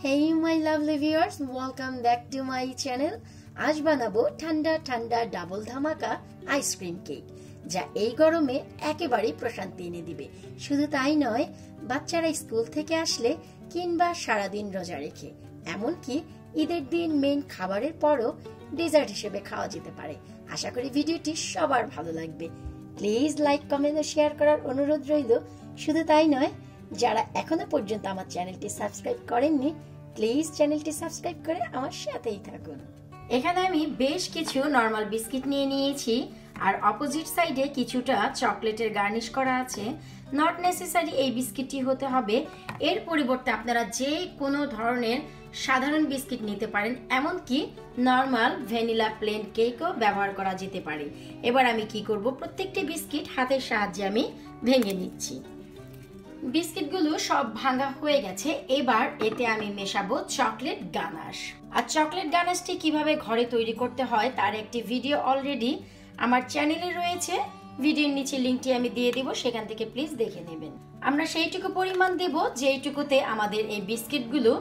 Hey my lovely viewers, welcome back to my channel. আজ বানাবো ঠান্ডা ঠান্ডা ডাবল ধামাকা আইসক্রিম কেক, যা এই গরমে একেবারেই প্রশান্তি এনে দিবে। শুধু তাই নয়, বাচ্চারা স্কুল থেকে আসলে কিংবা সারাদিন রোজা রেখে, এমনকি ঈদের দিন মেইন খাবারের পরও ডেজার্ট হিসেবে খাওয়া যেতে পারে। আশা করি ভিডিওটি সবার ভালো লাগবে। প্লিজ লাইক, কমেন্ট ও শেয়ার করার অনুরোধ রইল। শুধু তাই নয়, যারা এখনো পর্যন্ত আমার চ্যানেলটি সাবস্ক্রাইব করেননি, প্লিজ চ্যানেলটি সাবস্ক্রাইব করে আমার সাথেই থাকুন। এখানে আমি বেশ কিছু নরমাল বিস্কিট নিয়ে নিয়েছি, আর অপোজিট সাইডে কিছুটা চকলেটের গার্নিশ করা আছে। নট নেসেসারি এই বিস্কিটটি হতে হবে, এর পরিবর্তে আপনারা যে কোনো ধরনের সাধারণ বিস্কিট নিতে পারেন, এমনকি নরমাল ভ্যানিলা প্লেন কেকও ব্যবহার করা যেতে পারে। এবার আমি কি করব, প্রত্যেকটি বিস্কিট হাতের সাহায্যে আমি ভেঙে নিচ্ছি। বিস্কিটগুলো সব ভাঙা হয়ে গেছে। এবার এতে আমি মেশাবো চকলেট গানাশ। আর চকলেট গানাশটি কিভাবে ঘরে তৈরি করতে হয় তার একটি ভিডিও অলরেডি আমার চ্যানেলে রয়েছে, ভিডিওর নিচে লিংকটি আমি দিয়ে দিব, সেখান থেকে প্লিজ দেখে নেবেন। আমরা সেইটুকু পরিমাণ দেব যেইটুকুতে আমাদের এই বিস্কিটগুলো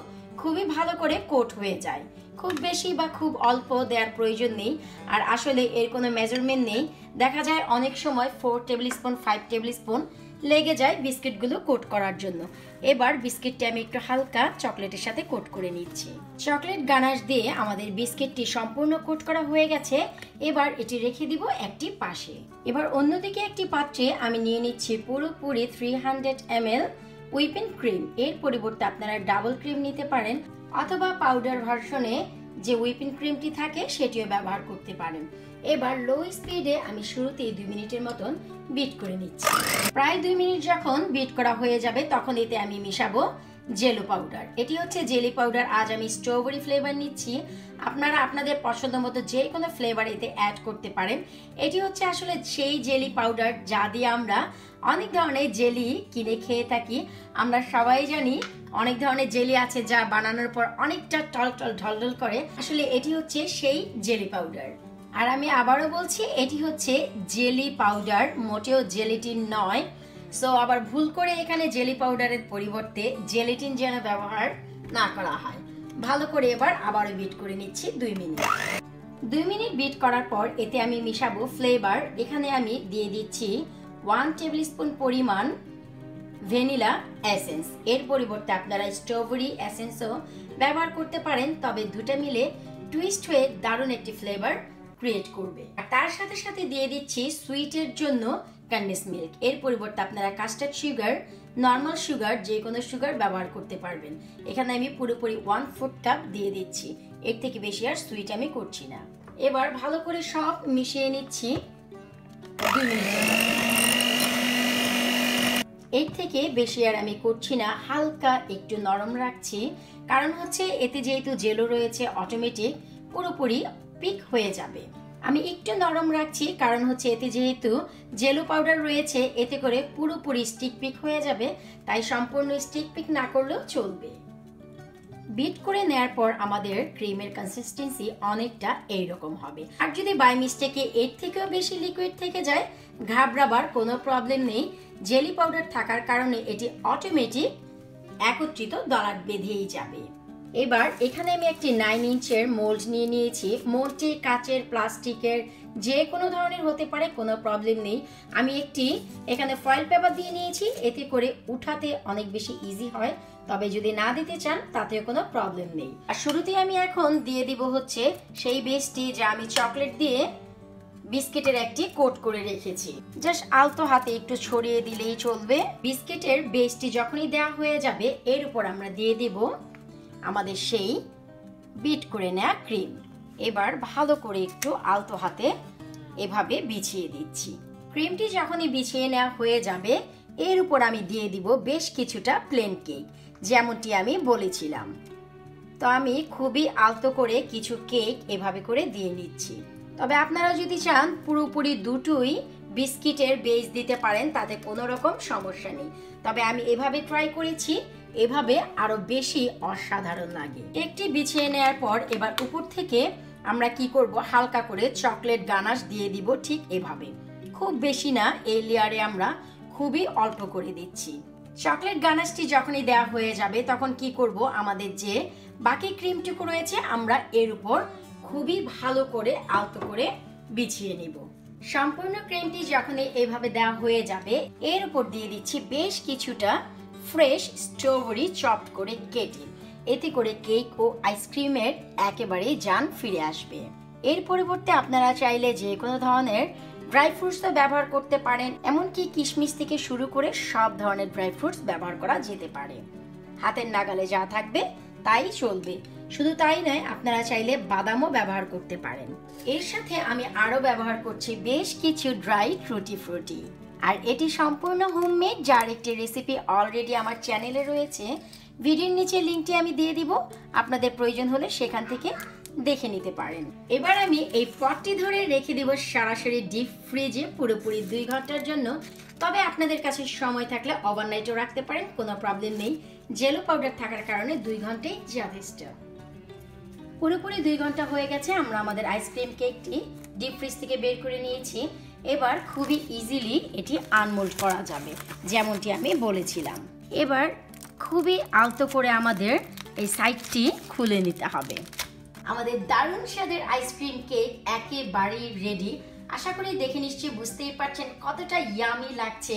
খুবই ভালো করে কোট হয়ে যায়। খুব বেশি বা খুব অল্প দেওয়ার প্রয়োজন নেই, আর আসলে এর কোনো মেজারমেন্ট নেই। দেখা যায় অনেক সময় 4 টেবিল স্পুন 5 টেবিল স্পুন লেগে যায় বিস্কিটগুলো কোট করার জন্য। এবার বিস্কিটটি আমি একটু হালকা চকলেটের সাথে কোট করে নিচ্ছি। চকলেট গানাশ দিয়ে আমাদের বিস্কিটটি সম্পূর্ণ কোট করা হয়ে গেছে। এবার এটি রেখে দিব একটি পাশে। এবার অন্যদিকে একটি পাত্রে আমি নিয়ে নিচ্ছি পুরোপুরি 300 ml হুইপিং ক্রিম। এর পরিবর্তে আপনারা ডাবল ক্রিম নিতে পারেন, অথবা পাউডার ভার্সনে যে হুইপিং ক্রিমটি থাকে সেটিও ব্যবহার করতে পারেন। এবার লো স্পিডে আমি শুরুতেই 2 মিনিটের মতন বিট করে নিচ্ছি। প্রায় 2 মিনিট যখন বিট করা হয়ে যাবে, তখন এতে আমি মিশাবো জেলো পাউডার। এটি হচ্ছে জেলি পাউডার। আজ আমি স্ট্রবেরি ফ্লেভার নিচ্ছি, আপনারা আপনাদের পছন্দ মতো যে কোনো ফ্লেভার এতে অ্যাড করতে পারেন। এটি হচ্ছে আসলে সেই জেলি পাউডার যা দিয়ে আমরা অনেক ধরনের জেলি কিনে খেয়ে থাকি। আমরা সবাই জানি অনেক ধরনের জেলি আছে যা বানানোর পর অনেকটা টলটল ঢলঢল করে, আসলে এটি হচ্ছে সেই জেলি পাউডার। আর আমি আবারও বলছি, এটি হচ্ছে জেলি পাউডার, মোটেও জেলিটিন নয়। সো আবার ভুল করে এখানে জেলি পাউডারের পরিবর্তে জেলিটিন যেন ব্যবহার না করা হয়। ভালো করে এবার আবারও বিট করে নিচ্ছি 2 মিনিট। 2 মিনিট বিট করার পর এতে আমি মিশাবো ফ্লেভার। এখানে আমি দিয়ে দিচ্ছি 1 টেবিল স্পুন পরিমাণ ভ্যানিলা এসেন্স। এর পরিবর্তে আপনারা স্ট্রবেরি এসেন্সও ব্যবহার করতে পারেন, তবে দুটো মিলে টুইস্ট হয়ে দারুণ একটি ফ্লেভার ক্রিয়েট করবে। আর তার সাথে সাথে দিয়ে দিচ্ছি সুইটের জন্য কন্ডেন্স মিল্ক। এর পরিবর্তে আপনারা কাস্টার্ড সুগার, নর্মাল সুগার, যে কোনো সুগার ব্যবহার করতে পারবেন। এখানে আমি পুরোপুরি 1/4 কাপ দিয়ে দিচ্ছি, এর থেকে বেশি আর সুইট আমি করছি না। এবার ভালো করে সব মিশিয়ে নিচ্ছি 2 মিনিট। এর থেকে বেশি আর আমি করছি না, হালকা একটু নরম রাখছি, কারণ হচ্ছে এতে যেহেতু জেলো রয়েছে অটোমেটিক পুরোপুরি পিক হয়ে যাবে। আমি একটু নরম রাখছি কারণ হচ্ছে এতে যেহেতু জেলো পাউডার রয়েছে, এতে করে পুরোপুরি স্টিক পিক হয়ে যাবে, তাই সম্পূর্ণ স্টিক পিক না করলেও চলবে। বিট করে নেয়ার পর আমাদের ক্রিমের কনসিস্টেন্সি অনেকটা এইরকম হবে। আর যদি বাই মিস্টেকে এর থেকেও বেশি লিকুইড থেকে যায়, ঘাবড়াবার কোনো প্রবলেম নেই। জেলি পাউডার থাকার কারণে এটি অটোমেটিক একত্রিত দলাট বেঁধেই যাবে। এবার এখানে আমি একটি 9 ইঞ্চের মোল্ড নিয়ে নিয়েছি। মোল্ডটি কাচের, প্লাস্টিকের, যে কোনো ধরনের হতে পারে, কোনো প্রবলেম নেই। আমি একটি এখানে ফয়েল পেপার দিয়ে নিয়েছি, এতে করে উঠাতে অনেক বেশি ইজি হয়, তবে যদি না দিতে চান তাতেও কোনো প্রবলেম নেই। আর শুরুতেই আমি এখন দিয়ে দিব হচ্ছে সেই বেসটি যা আমি চকলেট দিয়ে বিস্কিটের একটি কোট করে রেখেছি। জাস্ট আলতো হাতে একটু ছড়িয়ে দিলেই চলবে। বিস্কিটের বেসটি যখনই দেওয়া হয়ে যাবে, এর উপর আমরা দিয়ে দেব আমাদের সেই বিট করে নেওয়া ক্রিম। এবার ভালো করে একটু আলতো হাতে এভাবে বিছিয়ে দিচ্ছি। ক্রিমটি যখনই বিছিয়ে নেওয়া হয়ে যাবে, এর উপর আমি দিয়ে দিব বেশ কিছুটা প্লেন কেক, যেমনটি আমি বলেছিলাম। তো আমি খুবই আলতো করে কিছু কেক এভাবে করে দিয়ে নিচ্ছি। তবে আপনারা যদি চান পুরোপুরি দুটোই বিস্কিটের বেস দিতে পারেন, তাতে কোনো রকম সমস্যা নেই। তবে আমি এভাবে ট্রাই করেছি, এভাবে আরো বেশি অসাধারণ লাগে। কেকটি বিছিয়ে নেওয়ার পর এবার উপর থেকে আমরা কি করব, হালকা করে চকলেট গানাশ দিয়ে দিব, ঠিক এভাবে। খুব বেশি না, এই লেয়ারে আমরা খুবই অল্প করে দিচ্ছি। চকলেট গানাশটি যখনই দেওয়া হয়ে যাবে তখন কি করব, আমাদের যে বাকি ক্রিমটুকু রয়েছে আমরা এর উপর খুবই ভালো করে আলতো করে বিছিয়ে নিব। সম্পূর্ণ ক্রিমটি যখনই এইভাবে দেওয়া হয়ে যাবে এর উপর দিয়ে দিচ্ছি বেশ কিছুটা ফ্রেশ স্ট্রবেরি চপড করে কেটে। এতে করে কেক ও আইসক্রিমের একেবারেই জান ফিরে আসবে। এর পরিবর্তে আপনারা চাইলে যে কোনো ধরনের ড্রাই ফ্রুটসও ব্যবহার করতে পারেন, এমনকি কিশমিশ থেকে শুরু করে সব ধরনের ড্রাই ফ্রুটস ব্যবহার করা যেতে পারে। হাতের নাগালে যা থাকবে তাই চলবে। শুধু তাই নয়, আপনারা চাইলে বাদামও ব্যবহার করতে পারেন। এর সাথে আমি আরো ব্যবহার করছি বেশ কিছু ড্রাই টুটি ফ্রুটি। আর এটি সম্পূর্ণ হোমমেড, যার একটি রেসিপি অলরেডি আমার চ্যানেলে রয়েছে। ভিডিওর নিচে লিঙ্কটি আমি দিয়ে দিব, আপনাদের প্রয়োজন হলে সেখান থেকে দেখে নিতে পারেন। এবার আমি এই পটটি ধরে রেখে দিব সরাসরি ডিপ ফ্রিজে পুরোপুরি 2 ঘন্টার জন্য। তবে আপনাদের কাছে সময় থাকলে ওভারনাইটও রাখতে পারেন, কোনো প্রবলেম নেই। জেলো পাউডার থাকার কারণে 2 ঘন্টাই যথেষ্ট। পুরোপুরি 2 ঘন্টা হয়ে গেছে, আমরা আমাদের আইসক্রিম কেকটি ডিপ ফ্রিজ থেকে বের করে নিয়েছি। এবার খুবই ইজিলি এটি আনমোল্ড করা যাবে, যেমনটি আমি বলেছিলাম। এবার খুবই আলতো করে আমাদের এই সাইডটি খুলে নিতে হবে। আমাদের দারুণ স্বাদের আইসক্রিম কেক একেবারেই রেডি। আশা করি দেখে নিশ্চয়ই বুঝতেই পারছেন কতটা ইয়ামি লাগছে।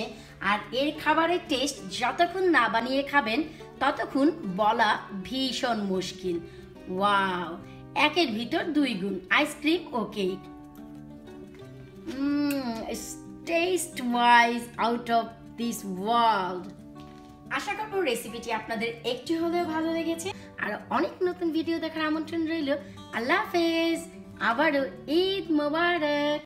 আর এর খাবারের টেস্ট যতক্ষণ না বানিয়ে খাবেন ততক্ষণ বলা ভীষণ মুশকিল। ওয়াও, একের ভিতর 2 গুণ আইসক্রিম ও cake. Taste wise out of this world. আশা করব রেসিপিটি আপনাদের একটু হলেও ভালো লেগেছে। আর অনেক নতুন ভিডিও দেখার আমন্ত্রণ রইল। আল্লাহ হাফেজ, আবারও ঈদ মোবারক।